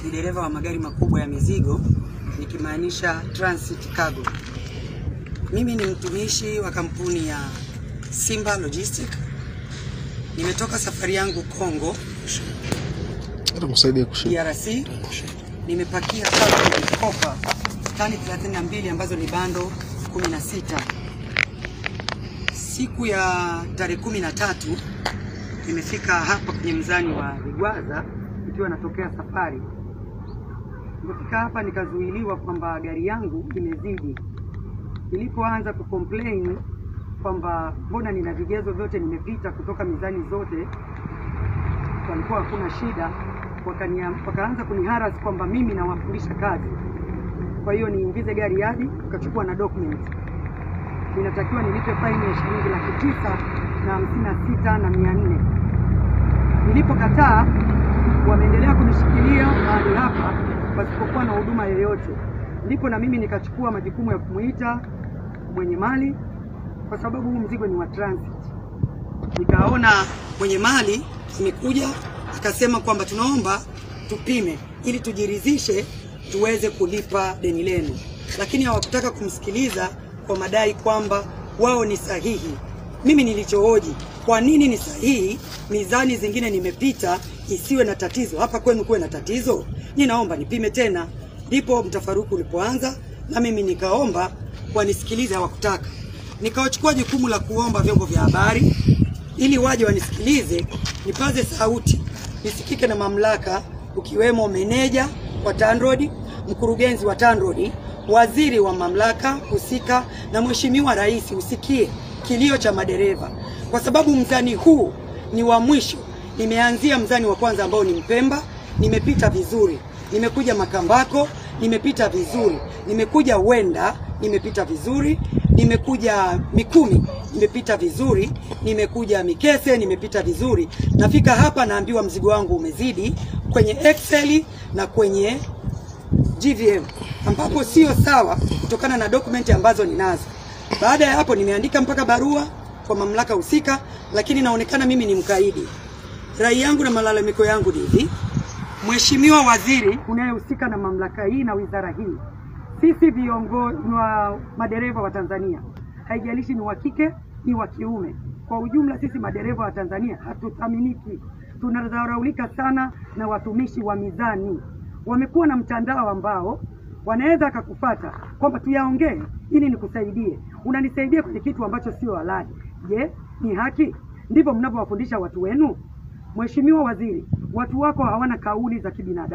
ni dereva wa magari makubwa ya mizigo, nikimaanisha transit cargo. Mimi ni mtumishi wa kampuni ya Simba Logistic. Nimetoka safari yangu Kongo, DRC. Nimepakia kopa tani 32 ambazo ni bando 16. Siku ya tarehe 13 nimefika hapa kwenye mzani wa Rigwaza ikiwa natokea safari. Nilipofika hapa nikazuiliwa kwamba gari yangu imezidi. Nilipoanza kucomplain kwamba mbona nina vigezo vyote nimepita kutoka mizani zote, walikuwa hakuna shida, wakaanza kuniharas kwamba mimi nawafundisha kazi. Kwa hiyo niingize gari hadi ukachukua na document. Ninatakiwa nilipe faini ya shilingi 956,400. Nilipokataa, wameendelea kunishikilia mahali hapa pasipokuwa na huduma yoyote. Ndipo na mimi nikachukua majukumu ya kumuita mwenye mali, kwa sababu huu mzigo ni wa transit. Nikaona mwenye mali amekuja akasema kwamba tunaomba tupime ili tujiridhishe tuweze kulipa deni lenu, lakini hawakutaka kumsikiliza kwa madai kwamba wao ni sahihi. Mimi nilichohoji, kwa nini ni sahihi, mizani zingine nimepita isiwe na tatizo, hapa kwenu kuwe na tatizo? Ninaomba nipime tena. Ndipo mtafaruku ulipoanza, na mimi nikaomba wanisikilize, hawakutaka. Nikachukua jukumu la kuomba vyombo vya habari ili waje wanisikilize, nipaze sauti, nisikike na mamlaka, ukiwemo meneja wa TANROADS, mkurugenzi wa TANROADS, waziri wa mamlaka husika na mheshimiwa rais, usikie kilio cha madereva, kwa sababu mzani huu ni wa mwisho. Nimeanzia mzani wa kwanza ambao ni Mpemba, nimepita vizuri. Nimekuja Makambako, nimepita vizuri. Nimekuja Wenda, nimepita vizuri. Nimekuja Mikumi, nimepita vizuri. Nimekuja Mikese, nimepita vizuri. Nafika hapa naambiwa mzigo wangu umezidi kwenye Excel na kwenye GVM, ambapo sio sawa kutokana na dokumenti ambazo ninazo. Baada ya hapo nimeandika mpaka barua kwa mamlaka husika, lakini naonekana mimi ni mkaidi. Rai yangu na malalamiko yangu ni hivi: Mheshimiwa Waziri unayehusika na mamlaka hii na wizara hii, sisi viongozi wa madereva wa Tanzania, haijalishi ni wa kike ni wa kiume, kwa ujumla sisi madereva wa Tanzania hatuthaminiki. Tunadharaulika sana na watumishi wa mizani. Wamekuwa na mtandao ambao wanaweza akakufuata kwamba tuyaongee ili nikusaidie. Unanisaidia kwenye kitu ambacho sio halali. Je, ni haki? Ndivyo mnavyowafundisha watu wenu? Mheshimiwa Waziri, watu wako hawana kauli za kibinadamu.